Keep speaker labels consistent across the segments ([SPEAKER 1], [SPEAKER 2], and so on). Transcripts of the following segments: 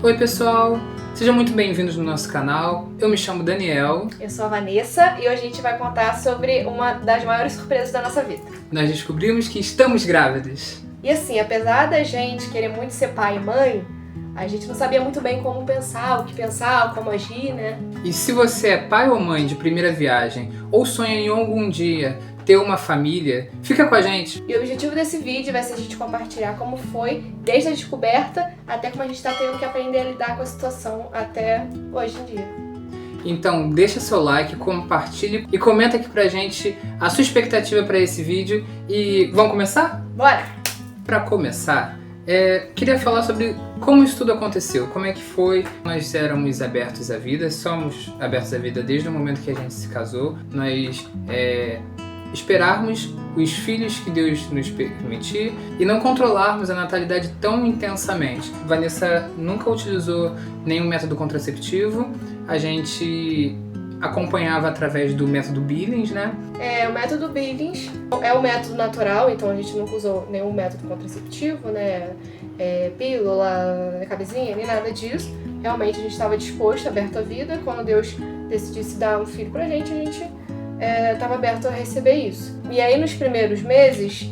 [SPEAKER 1] Oi pessoal, sejam muito bem-vindos no nosso canal. Eu me chamo Daniel.
[SPEAKER 2] Eu sou a Vanessa e hoje a gente vai contar sobre uma das maiores surpresas da nossa vida.
[SPEAKER 1] Nós descobrimos que estamos grávidas.
[SPEAKER 2] E assim, apesar da gente querer muito ser pai e mãe, a gente não sabia muito bem como pensar, como agir, né?
[SPEAKER 1] E se você é pai ou mãe de primeira viagem ou sonha em algum dia ter uma família, fica com a gente.
[SPEAKER 2] E o objetivo desse vídeo vai ser a gente compartilhar como foi desde a descoberta até como a gente está tendo que aprender a lidar com a situação até hoje em dia.
[SPEAKER 1] Então deixa seu like, compartilhe e comenta aqui pra gente a sua expectativa para esse vídeo. E vamos começar?
[SPEAKER 2] Bora!
[SPEAKER 1] Para começar, queria falar sobre como isso tudo aconteceu, como é que foi. Nós éramos abertos à vida, somos abertos à vida desde o momento que a gente se casou. Nós esperarmos os filhos que Deus nos permitir e não controlarmos a natalidade tão intensamente. Vanessa nunca utilizou nenhum método contraceptivo, a gente acompanhava através do método Billings, né?
[SPEAKER 2] O método Billings é um método natural, então a gente nunca usou nenhum método contraceptivo, né? Pílula, camisinha, nem nada disso. Realmente a gente estava disposto, aberto à vida. Quando Deus decidisse dar um filho pra gente, a gente estava aberto a receber isso. E aí nos primeiros meses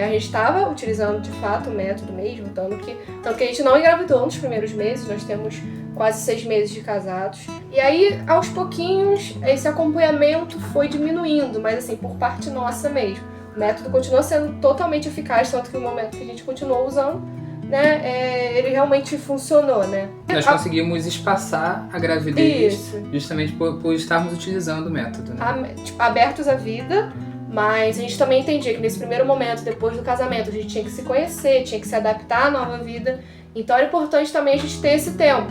[SPEAKER 2] a gente estava utilizando de fato o método mesmo, tanto que a gente não engravidou nos primeiros meses. Nós temos quase 6 meses de casados. E aí, aos pouquinhos, esse acompanhamento foi diminuindo, mas assim, por parte nossa mesmo. O método continuou sendo totalmente eficaz, tanto que no momento que a gente continuou usando, né, ele realmente funcionou, né?
[SPEAKER 1] Nós conseguimos espaçar a gravidez justamente por estarmos utilizando o método, né?
[SPEAKER 2] Abertos à vida, mas a gente também entendia que nesse primeiro momento, depois do casamento, a gente tinha que se conhecer, tinha que se adaptar à nova vida. Então era importante também a gente ter esse tempo,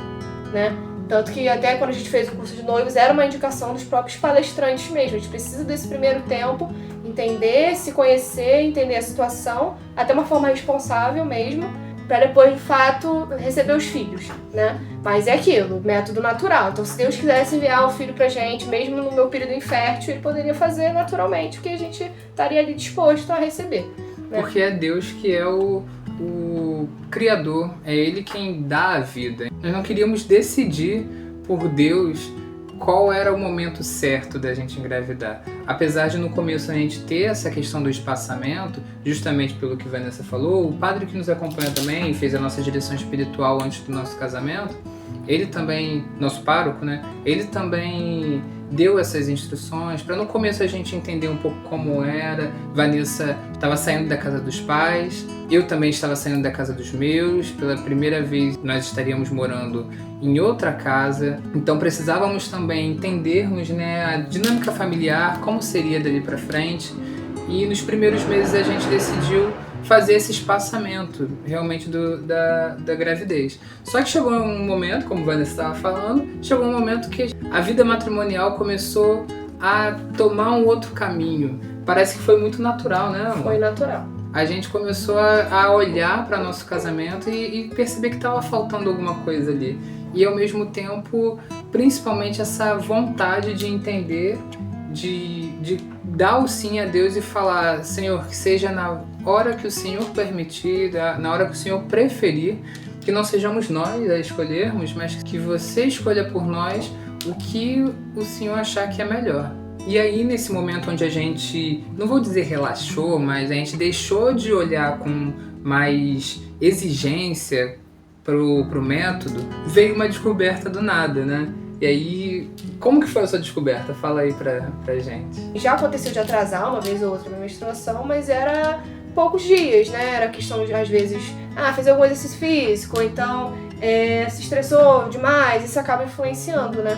[SPEAKER 2] né? Tanto que até quando a gente fez o curso de noivos, era uma indicação dos próprios palestrantes mesmo. A gente precisa desse primeiro tempo, entender, se conhecer, entender a situação, até uma forma responsável mesmo, para depois, de fato, receber os filhos, né? Mas é aquilo, método natural. Então, se Deus quisesse enviar o filho pra gente, mesmo no meu período infértil, ele poderia fazer naturalmente, porque a gente estaria ali disposto a receber, né?
[SPEAKER 1] Porque é Deus que é o Criador, é Ele quem dá a vida. Nós não queríamos decidir por Deus qual era o momento certo da gente engravidar. Apesar de no começo a gente ter essa questão do espaçamento, justamente pelo que Vanessa falou, o padre que nos acompanha também, fez a nossa direção espiritual antes do nosso casamento, ele também, nosso pároco, né? Ele também deu essas instruções para no começo a gente entender um pouco como era. Vanessa estava saindo da casa dos pais, eu também estava saindo da casa dos meus. Pela primeira vez nós estaríamos morando em outra casa, então precisávamos também entendermos, né, a dinâmica familiar, como seria dali para frente. E nos primeiros meses a gente decidiu fazer esse espaçamento realmente da gravidez. Só que chegou um momento, como a Vanessa estava falando, chegou um momento que a vida matrimonial começou a tomar um outro caminho. Parece que foi muito natural, né, amor?
[SPEAKER 2] Foi natural.
[SPEAKER 1] A gente começou a olhar para nosso casamento e perceber que estava faltando alguma coisa ali. E ao mesmo tempo, principalmente essa vontade de entender, de dar o sim a Deus e falar: Senhor, que seja na hora que o Senhor permitir, na hora que o Senhor preferir, que não sejamos nós a escolhermos, mas que você escolha por nós o que o Senhor achar que é melhor. E aí, nesse momento onde a gente, não vou dizer relaxou, mas a gente deixou de olhar com mais exigência pro método, veio uma descoberta do nada, né? E aí, como que foi a sua descoberta? Fala aí pra gente.
[SPEAKER 2] Já aconteceu de atrasar uma vez ou outra minha menstruação, mas era poucos dias, né? Era questão de, às vezes, fazer algum exercício físico, ou então se estressou demais, isso acaba influenciando, né?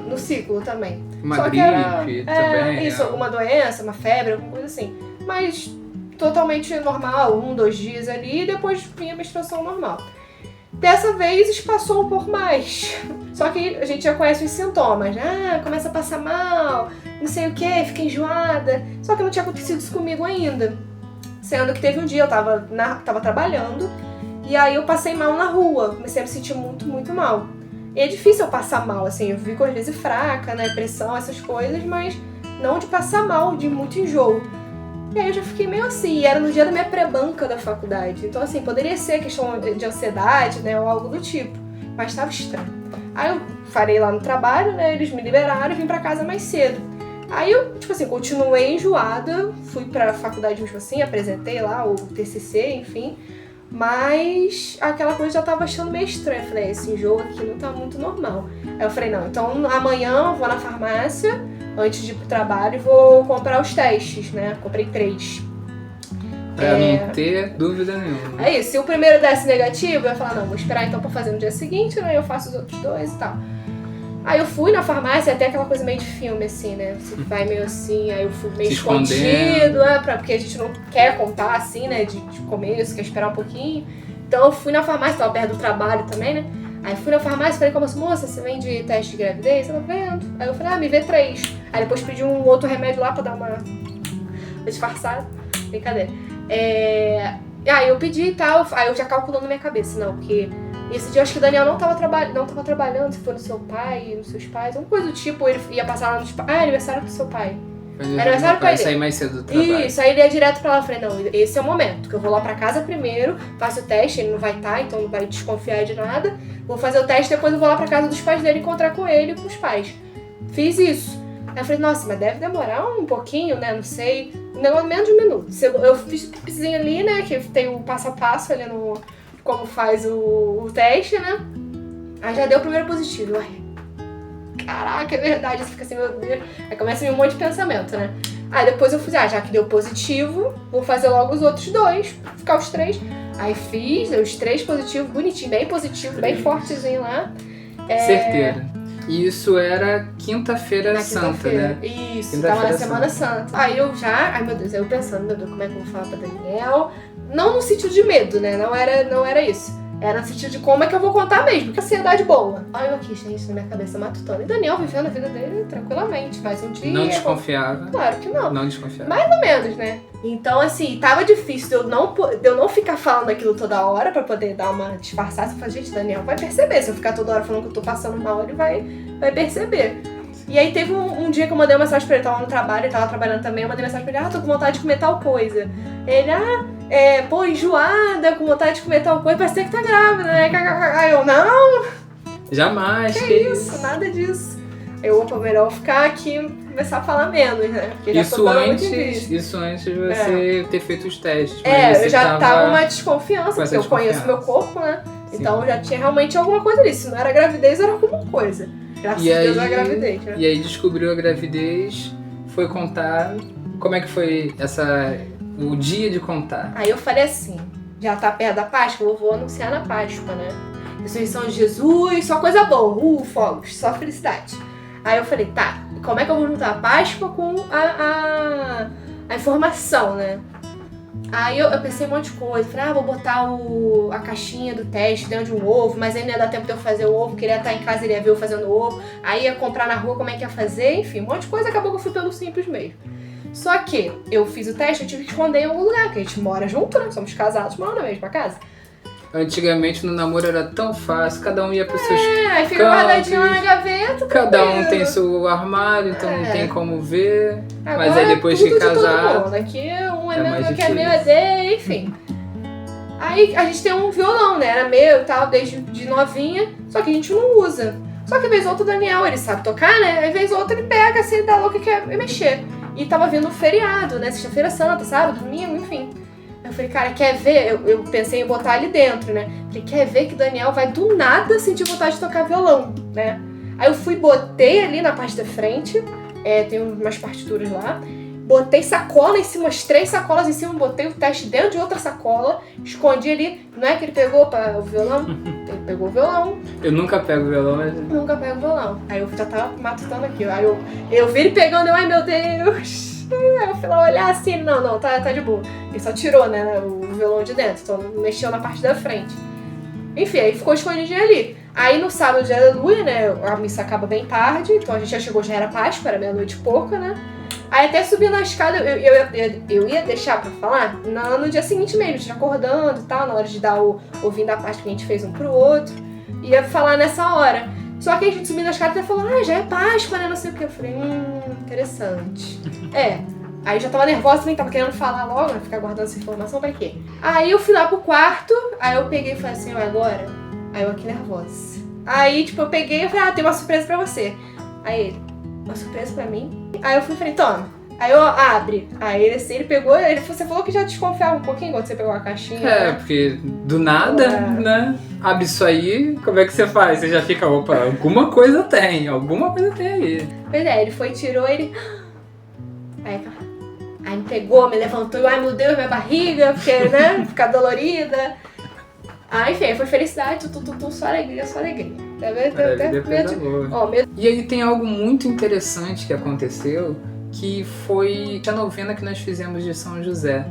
[SPEAKER 2] No ciclo também.
[SPEAKER 1] Uma
[SPEAKER 2] Só
[SPEAKER 1] gripe também.
[SPEAKER 2] Isso, alguma doença, uma febre, alguma coisa assim. Mas totalmente normal, 1-2 dias ali, e depois vinha a menstruação normal. Dessa vez espaçou um pouco mais. Só que a gente já conhece os sintomas, né? Começa a passar mal, não sei o que, fica enjoada. Só que não tinha acontecido isso comigo ainda. Sendo que teve um dia, eu tava trabalhando, e aí eu passei mal na rua. Comecei a me sentir muito, muito mal. E é difícil eu passar mal, assim, eu fico às vezes fraca, né? Pressão, essas coisas, mas não de passar mal, de muito enjoo. E aí eu já fiquei meio assim, e era no dia da minha pré-banca da faculdade. Então assim, poderia ser questão de ansiedade, né, ou algo do tipo. Mas tava estranho. Aí eu farei lá no trabalho, né, eles me liberaram e vim pra casa mais cedo. Aí eu, tipo assim, continuei enjoada, fui pra faculdade mesmo assim, apresentei lá o TCC, enfim. Mas aquela coisa já tava achando meio estranha. Eu falei, esse enjoo aqui não tá muito normal. Aí eu falei, não, então amanhã eu vou na farmácia, antes de ir pro trabalho, e vou comprar os testes, né? Comprei 3.
[SPEAKER 1] Pra não ter dúvida nenhuma.
[SPEAKER 2] É isso, se o primeiro desse negativo, eu ia falar, não, vou esperar então pra fazer no dia seguinte, né? Eu faço os outros 2 e tal. Aí eu fui na farmácia, até aquela coisa meio de filme, assim, né? Você vai meio assim, aí eu fui meio escondido, né? Porque a gente não quer contar, assim, né? De começo, quer esperar um pouquinho. Então eu fui na farmácia, tava perto do trabalho também, né? Aí fui na farmácia e falei com a moça, você vende teste de gravidez? Ela, vendo. Aí eu falei, me vê 3. Aí depois pedi um outro remédio lá pra dar uma disfarçada. Brincadeira. Aí eu pedi e tal, aí eu já calculando na minha cabeça, não, porque esse dia eu acho que o Daniel não tava trabalhando, se for no seu pai, nos seus pais, alguma coisa do tipo, ele ia passar lá nos pais. Ah, aniversário do seu pai. Aniversário do pai dele.
[SPEAKER 1] Sair mais cedo do trabalho.
[SPEAKER 2] Isso, aí ele ia direto pra lá, eu falei, não, esse é o momento, que eu vou lá pra casa primeiro, faço o teste, ele não vai estar, então não vai desconfiar de nada, vou fazer o teste, depois eu vou lá pra casa dos pais dele encontrar com ele e com os pais. Fiz isso. Aí eu falei, nossa, mas deve demorar um pouquinho, né, não sei, um negócio menos de 1 minuto. Eu fiz o pipizinho ali, né, que tem o passo a passo ali no como faz o teste, né, aí já deu o primeiro positivo. Ai, caraca, é verdade, você fica assim, meu Deus, aí começa a vir um monte de pensamento, né. Aí depois eu fiz, já que deu positivo, vou fazer logo os outros 2, ficar os 3. Aí fiz os 3 positivos, bonitinho, bem positivo, bem fortezinho lá.
[SPEAKER 1] Certeiro. E isso era quinta-feira santa, né?
[SPEAKER 2] Isso, tava na Semana Santa. Aí eu já, ai meu Deus, aí eu pensando, meu Deus, como é que eu vou falar pra Daniel? Não no sentido de medo, né? Não era isso. Era no sentido de como é que eu vou contar mesmo, que ansiedade boa. Aí eu aqui, gente, na minha cabeça matutando. E Daniel vivendo a vida dele tranquilamente, mais um dia.
[SPEAKER 1] Não desconfiava?
[SPEAKER 2] Claro que não.
[SPEAKER 1] Não desconfiava.
[SPEAKER 2] Mais ou menos, né? Então, assim, tava difícil de eu não ficar falando aquilo toda hora pra poder dar uma disfarçada. Eu falei, gente, Daniel vai perceber. Se eu ficar toda hora falando que eu tô passando mal, ele vai perceber. E aí teve um dia que eu mandei uma mensagem pra ele, tava no trabalho, ele tava trabalhando também, eu mandei mensagem pra ele, tô com vontade de comer tal coisa. Ele, pô, enjoada, com vontade de comer tal coisa, parece que tá grávida, né? Aí eu, não!
[SPEAKER 1] Jamais,
[SPEAKER 2] que isso, nada disso. Eu, opa, melhor ficar aqui e começar a falar menos, né? Porque
[SPEAKER 1] isso antes de você ter feito os testes. Mas
[SPEAKER 2] eu já tava uma desconfiança, porque eu conheço meu corpo, né? Sim. Então eu já tinha realmente alguma coisa ali. Se não era gravidez, era alguma coisa. Graças a Deus era gravidez, né?
[SPEAKER 1] E aí descobriu a gravidez, foi contar. Como é que foi o dia de contar?
[SPEAKER 2] Aí eu falei assim, já tá perto da Páscoa, eu vou anunciar na Páscoa, né? Ressurreição de Jesus, só coisa boa, fogos, só felicidade. Aí eu falei, tá, como é que eu vou juntar a Páscoa com a informação, né? Aí eu pensei um monte de coisa, falei, vou botar a caixinha do teste dentro de um ovo, mas aí não ia dar tempo de eu fazer o ovo, queria estar em casa, ele ia ver eu fazendo o ovo, aí ia comprar na rua como é que ia fazer, enfim, um monte de coisa, acabou que eu fui pelo simples mesmo. Só que eu fiz o teste, eu tive que esconder em algum lugar, porque a gente mora junto, né, somos casados, moramos na mesma casa.
[SPEAKER 1] Antigamente no namoro era tão fácil, cada um ia pros seus
[SPEAKER 2] aí fica guardadinho lá na gaveta.
[SPEAKER 1] Cada um tem seu armário, então não tem como ver.
[SPEAKER 2] Agora,
[SPEAKER 1] mas aí depois de casar.
[SPEAKER 2] Aqui um é meu, aqui é meu, é dele, enfim. Aí a gente tem um violão, né? Era meu e tal, desde de novinha, só que a gente não usa. Só que vez ou outra o Daniel, ele sabe tocar, né? Aí vez ou outra ele pega assim, dá louco e quer mexer. E tava vindo um feriado, né? Sexta-feira Santa, sábado, domingo, enfim. Eu falei, cara, quer ver? Eu pensei em botar ali dentro, né? Falei, quer ver que o Daniel vai do nada sentir vontade de tocar violão, né? Aí eu fui, botei ali na parte da frente, tem umas partituras lá, botei sacola em cima, umas 3 sacolas em cima, botei o teste dentro de outra sacola, escondi ali, não é que ele pegou o violão? Ele pegou o violão.
[SPEAKER 1] Eu nunca pego o violão, mas...
[SPEAKER 2] Nunca pego o violão. Aí eu já tava matutando aqui, aí eu vi ele pegando, ai meu Deus... Aí eu fui lá olhar assim, não, tá de boa. Ele só tirou, né, o violão de dentro, então mexeu na parte da frente. Enfim, aí ficou escondidinho ali. Aí no sábado, dia da lua, né, a missa acaba bem tarde, então a gente já chegou, já era Páscoa, era meia-noite e pouca, né. Aí até subir na escada, eu ia deixar pra falar no dia seguinte mesmo, já acordando e tal, na hora de dar o ovinho da Páscoa que a gente fez um pro outro. Ia falar nessa hora. Só que a gente subiu na escada e falou, já é Páscoa, né, não sei o que. Eu falei, interessante. Aí eu já tava nervosa também, tava querendo falar logo, né? Ficar guardando essa informação pra quê? Aí eu fui lá pro quarto, aí eu peguei e falei assim, agora? Aí eu aqui nervosa. Aí, tipo, eu peguei e falei, tem uma surpresa pra você. Aí ele, uma surpresa pra mim? Aí eu fui e falei, toma. Aí eu, abre. Aí ele assim, ele pegou, você falou que já desconfiava um pouquinho quando você pegou a caixinha.
[SPEAKER 1] É, porque do nada, né? Abre isso aí, como é que você faz? Você já fica, opa, alguma coisa tem aí.
[SPEAKER 2] Pois é, ele foi e tirou, ele... Aí me pegou, me levantou, ai meu Deus, minha barriga, porque, né, ficar dolorida. Aí, enfim, foi felicidade, só alegria, só alegria.
[SPEAKER 1] E aí tem algo muito interessante que aconteceu, que foi a novena que nós fizemos de São José.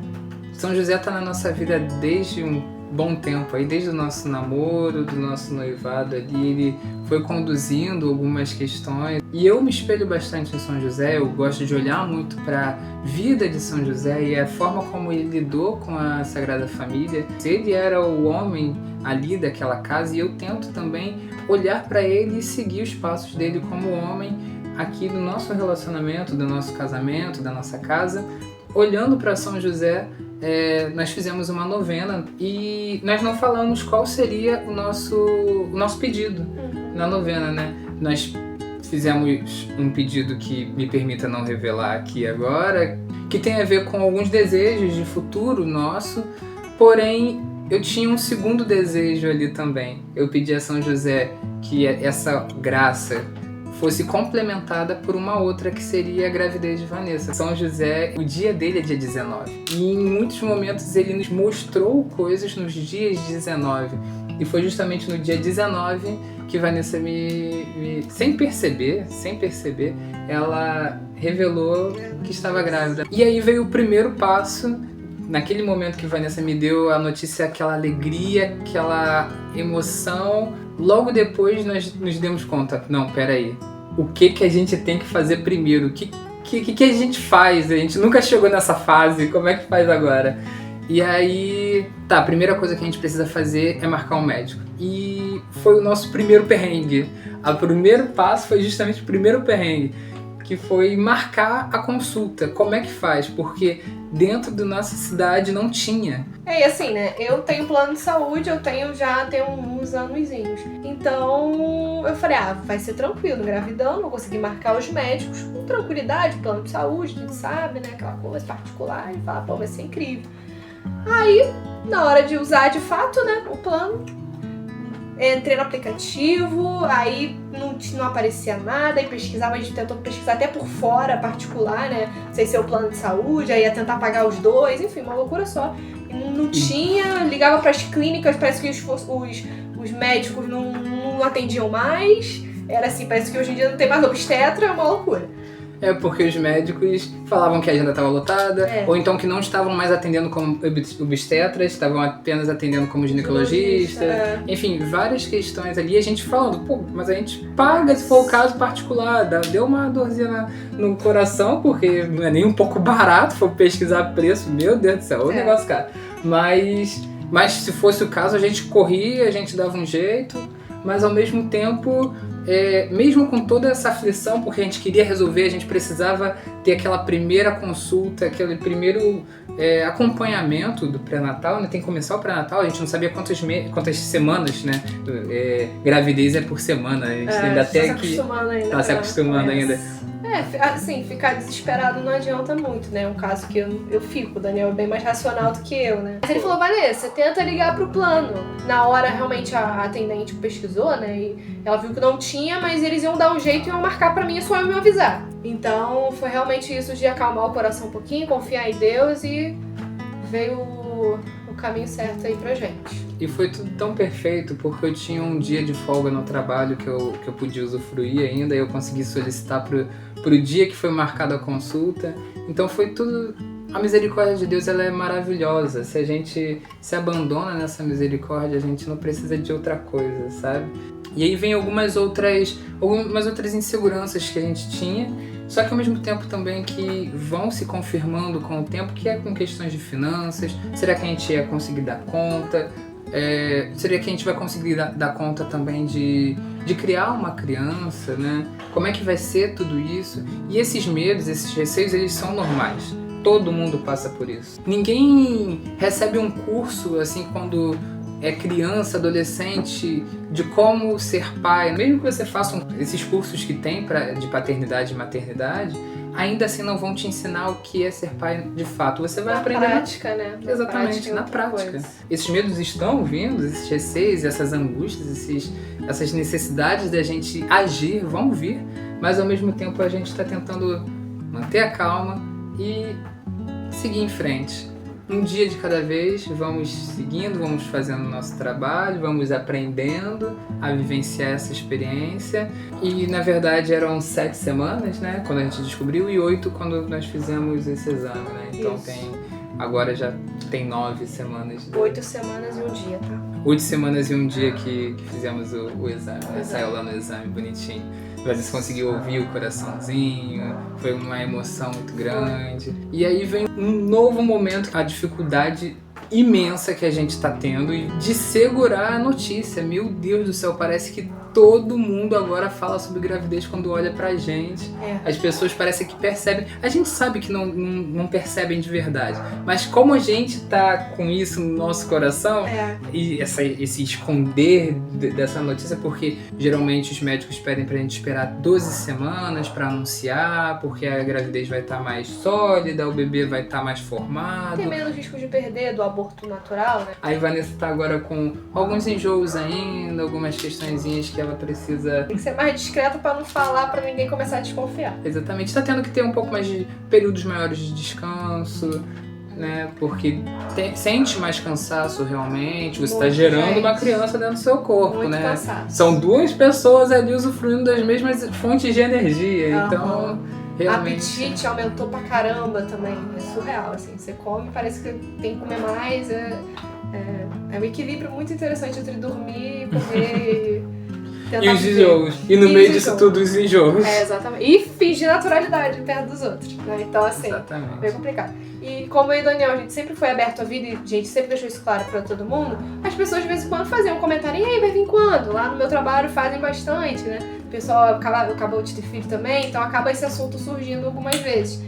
[SPEAKER 1] São José tá na nossa vida desde um bom tempo, aí desde o nosso namoro, do nosso noivado ali, ele foi conduzindo algumas questões. E eu me espelho bastante em São José, eu gosto de olhar muito para a vida de São José e a forma como ele lidou com a Sagrada Família. Ele era o homem ali daquela casa e eu tento também olhar para ele e seguir os passos dele como homem aqui do nosso relacionamento, do nosso casamento, da nossa casa. Olhando para São José, nós fizemos uma novena e nós não falamos qual seria o nosso pedido na novena, né? Nós fizemos um pedido que me permita não revelar aqui agora, que tem a ver com alguns desejos de futuro nosso, porém eu tinha um segundo desejo ali também. Eu pedi a São José que essa graça fosse complementada por uma outra que seria a gravidez de Vanessa. São José, o dia dele é dia 19. E em muitos momentos ele nos mostrou coisas nos dias 19. E foi justamente no dia 19 que Vanessa sem perceber, ela revelou que estava grávida. E aí veio o primeiro passo. Naquele momento que Vanessa me deu a notícia, aquela alegria, aquela emoção, logo depois nós nos demos conta, não, peraí, o que a gente tem que fazer primeiro? O que a gente faz? A gente nunca chegou nessa fase, como é que faz agora? E aí, a primeira coisa que a gente precisa fazer é marcar um médico. E foi o nosso primeiro perrengue. O primeiro passo foi justamente o primeiro perrengue, que foi marcar a consulta. Como é que faz? Porque dentro da nossa cidade não tinha.
[SPEAKER 2] E assim, né? Eu tenho plano de saúde, eu já tenho uns anozinhos. Então, eu falei, vai ser tranquilo, gravidão, vou conseguir marcar os médicos com tranquilidade, plano de saúde, a gente sabe, né? Aquela coisa particular, e fala, vai ser incrível. Aí, na hora de usar de fato, né, o plano, entrei no aplicativo, aí não aparecia nada, aí pesquisava, a gente tentou pesquisar até por fora, particular, né? Sem ser o plano de saúde, aí ia tentar pagar os dois, enfim, uma loucura só. E não tinha, ligava pras clínicas, parece que os médicos não atendiam mais. Era assim, parece que hoje em dia não tem mais obstetra, é uma loucura.
[SPEAKER 1] É porque os médicos falavam que a agenda estava lotada, ou então que não estavam mais atendendo como obstetras, estavam apenas atendendo como ginecologista. Enfim, várias questões ali. A gente falando, mas a gente paga se for o caso particular. Deu uma dorzinha no coração, porque não é nem um pouco barato, for pesquisar preço, meu Deus do céu, o negócio caro. Mas se fosse o caso, a gente corria, a gente dava um jeito, mas ao mesmo tempo... mesmo com toda essa aflição, porque a gente queria resolver, a gente precisava ter aquela primeira consulta, aquele primeiro acompanhamento do pré-natal, né? Tem que começar o pré-natal, a gente não sabia quantas semanas, né? Gravidez é por semana, a gente ainda tem que... Tá se acostumando ainda.
[SPEAKER 2] Assim, ficar desesperado não adianta muito, né? É um caso que eu fico, o Daniel é bem mais racional do que eu, né? Mas ele falou, Vanessa, tenta ligar pro plano. Na hora, realmente, a atendente pesquisou, né? E ela viu que não tinha, mas eles iam dar um jeito e iam marcar pra mim e só eu me avisar. Então, foi realmente isso de acalmar o coração um pouquinho, confiar em Deus e veio o caminho certo aí pra gente.
[SPEAKER 1] E foi tudo tão perfeito, porque eu tinha um dia de folga no trabalho que eu podia usufruir ainda, e eu consegui solicitar pro dia que foi marcada a consulta. Então foi tudo... A misericórdia de Deus, ela é maravilhosa. Se a gente se abandona nessa misericórdia, a gente não precisa de outra coisa, sabe? E aí vem algumas outras inseguranças que a gente tinha, só que ao mesmo tempo também que vão se confirmando com o tempo, que é com questões de finanças. Será que a gente ia conseguir dar conta? Será que a gente vai conseguir dar conta também de criar uma criança, né? Como é que vai ser tudo isso? E esses medos, esses receios, eles são normais. Todo mundo passa por isso. Ninguém recebe um curso, assim, quando é criança, adolescente, de como ser pai. Mesmo que você faça esses cursos que tem de paternidade e maternidade, ainda assim não vão te ensinar o que é ser pai de fato. Você vai aprender
[SPEAKER 2] na prática, né?
[SPEAKER 1] Exatamente, na prática. Esses medos estão vindo, esses receios, essas angústias, essas necessidades da gente agir vão vir, mas ao mesmo tempo a gente está tentando manter a calma e seguir em frente. Um dia de cada vez, vamos seguindo, vamos fazendo o nosso trabalho, vamos aprendendo a vivenciar essa experiência. E, na verdade, eram 7 semanas, né, quando a gente descobriu, e 8 quando nós fizemos esse exame, né? Então agora já tem 9 semanas.
[SPEAKER 2] 8 semanas e um dia, tá?
[SPEAKER 1] 8 semanas e um dia que fizemos o exame, né? Saiu lá no exame bonitinho. Você conseguiu ouvir o coraçãozinho, foi uma emoção muito grande. E aí vem um novo momento, a dificuldade imensa que a gente está tendo de segurar a notícia. Meu Deus do céu, parece que todo mundo agora fala sobre gravidez quando olha pra gente. As pessoas parecem que percebem. A gente sabe que não percebem de verdade, mas como a gente tá com isso no nosso coração, e esse esconder dessa notícia, porque geralmente os médicos pedem pra gente esperar 12 semanas pra anunciar, porque a gravidez vai estar mais sólida, o bebê vai estar mais formado.
[SPEAKER 2] Tem menos risco de perder do aborto natural, né?
[SPEAKER 1] Aí Vanessa tá agora com alguns enjoos ainda, algumas questõezinhas que ela precisa...
[SPEAKER 2] Tem que ser mais discreta pra não falar, pra ninguém começar a desconfiar.
[SPEAKER 1] Exatamente. Tá tendo que ter um pouco mais de períodos maiores de descanso, né? Porque sente mais cansaço realmente. Você tá gerando uma criança dentro do seu corpo,
[SPEAKER 2] muito
[SPEAKER 1] né?
[SPEAKER 2] Cansaço.
[SPEAKER 1] São 2 pessoas ali usufruindo das mesmas fontes de energia. Então, realmente...
[SPEAKER 2] Apetite aumentou pra caramba também. É surreal, assim. Você come, parece que tem que comer mais. É um equilíbrio muito interessante entre dormir, comer
[SPEAKER 1] e os enjoos. E no meio disso tudo, os enjoos.
[SPEAKER 2] Exatamente. E fingir naturalidade perto dos outros, né? Então, assim, bem complicado. E como eu e o Daniel, a gente sempre foi aberto à vida e a gente sempre deixou isso claro pra todo mundo, as pessoas de vez em quando faziam um comentário: e aí, vai vir quando? Lá no meu trabalho fazem bastante, né? O pessoal acabou de ter filho também, então acaba esse assunto surgindo algumas vezes.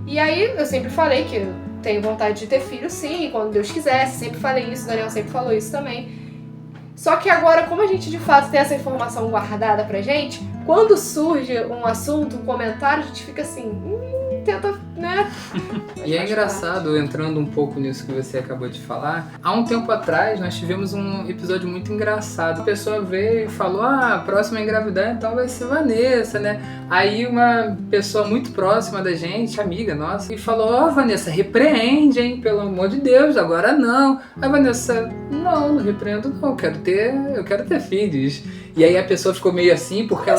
[SPEAKER 2] E aí, eu sempre falei que eu tenho vontade de ter filho, sim, quando Deus quisesse. Sempre falei isso, o Daniel sempre falou isso também. Só que agora, como a gente de fato tem essa informação guardada pra gente, quando surge um assunto, um comentário, a gente fica assim, tenta, né?
[SPEAKER 1] E é engraçado, entrando um pouco nisso que você acabou de falar, há um tempo atrás nós tivemos um episódio muito engraçado. A pessoa veio e falou: a próxima a engravidar então vai ser Vanessa, né? Aí uma pessoa muito próxima da gente, amiga nossa, e falou: Vanessa, repreende, hein? Pelo amor de Deus, agora não. Aí Vanessa: não repreendo não, eu quero ter filhos. E aí a pessoa ficou meio assim, porque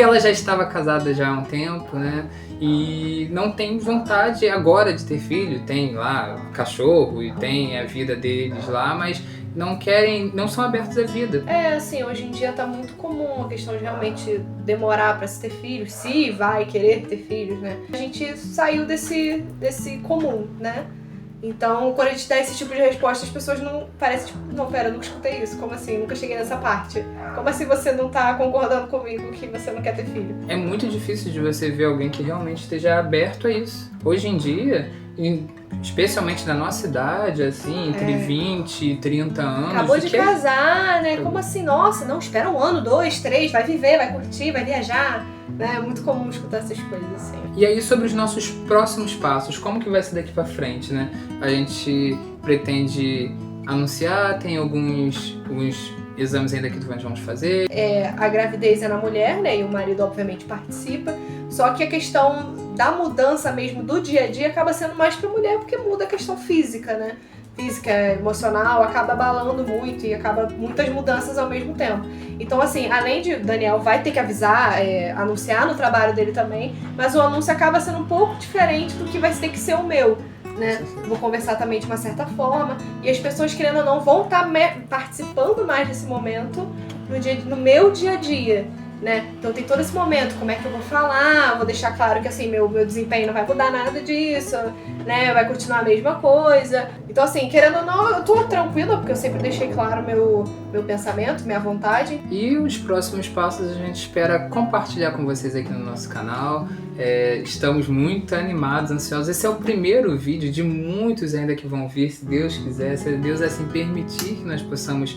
[SPEAKER 1] ela já estava casada já há um tempo, né? E não tem vontade agora de ter filho. Tem lá cachorro e tem a vida deles lá, mas não são abertos à vida.
[SPEAKER 2] Assim, hoje em dia tá muito comum a questão de realmente demorar pra se ter filhos, se vai querer ter filhos, né? A gente saiu desse comum, né? Então, quando a gente dá esse tipo de resposta, as pessoas eu nunca escutei isso. Como assim? Nunca cheguei nessa parte. Como assim você não tá concordando comigo que você não quer ter filho?
[SPEAKER 1] É muito difícil de você ver alguém que realmente esteja aberto a isso. Hoje em dia, especialmente na nossa idade, assim, entre 20 e 30 anos...
[SPEAKER 2] Acabou de casar, né? Como assim? Nossa, não, espera 1 ano, 2, 3, vai viver, vai curtir, vai viajar... É muito comum escutar essas coisas, assim.
[SPEAKER 1] E aí, sobre os nossos próximos passos, como que vai ser daqui pra frente, né? A gente pretende anunciar, tem alguns exames ainda que vamos fazer.
[SPEAKER 2] A gravidez é na mulher, né? E o marido, obviamente, participa. Só que a questão da mudança mesmo do dia a dia acaba sendo mais pra mulher, porque muda a questão física, né? Física, emocional, acaba abalando muito e acaba muitas mudanças ao mesmo tempo. Então, assim, além de Daniel vai ter que avisar, anunciar no trabalho dele também, mas o anúncio acaba sendo um pouco diferente do que vai ter que ser o meu, né? Vou conversar também de uma certa forma e as pessoas, querendo ou não, vão estar participando mais desse momento no meu dia a dia. né? Então tem todo esse momento, como é que eu vou falar, vou deixar claro que assim, meu desempenho não vai mudar nada disso, né? Vai continuar a mesma coisa. Então assim, querendo ou não, eu tô tranquila, porque eu sempre deixei claro meu pensamento, minha vontade.
[SPEAKER 1] E os próximos passos a gente espera compartilhar com vocês aqui no nosso canal. Estamos muito animados, ansiosos. Esse é o primeiro vídeo de muitos ainda que vão vir, se Deus quiser, se Deus assim permitir que nós possamos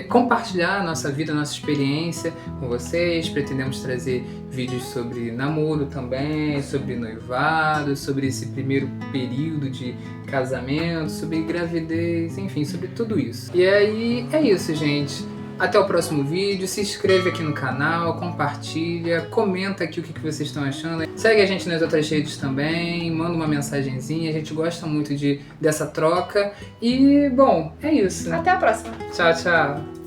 [SPEAKER 1] compartilhar a nossa vida, a nossa experiência com vocês. Pretendemos trazer vídeos sobre namoro também, sobre noivado, sobre esse primeiro período de casamento, sobre gravidez, enfim, sobre tudo isso. E aí é isso, gente. Até o próximo vídeo, se inscreve aqui no canal, compartilha, comenta aqui o que vocês estão achando. Segue a gente nas outras redes também, manda uma mensagenzinha, a gente gosta muito dessa troca. E, bom, é isso.
[SPEAKER 2] Até a próxima.
[SPEAKER 1] Tchau, tchau.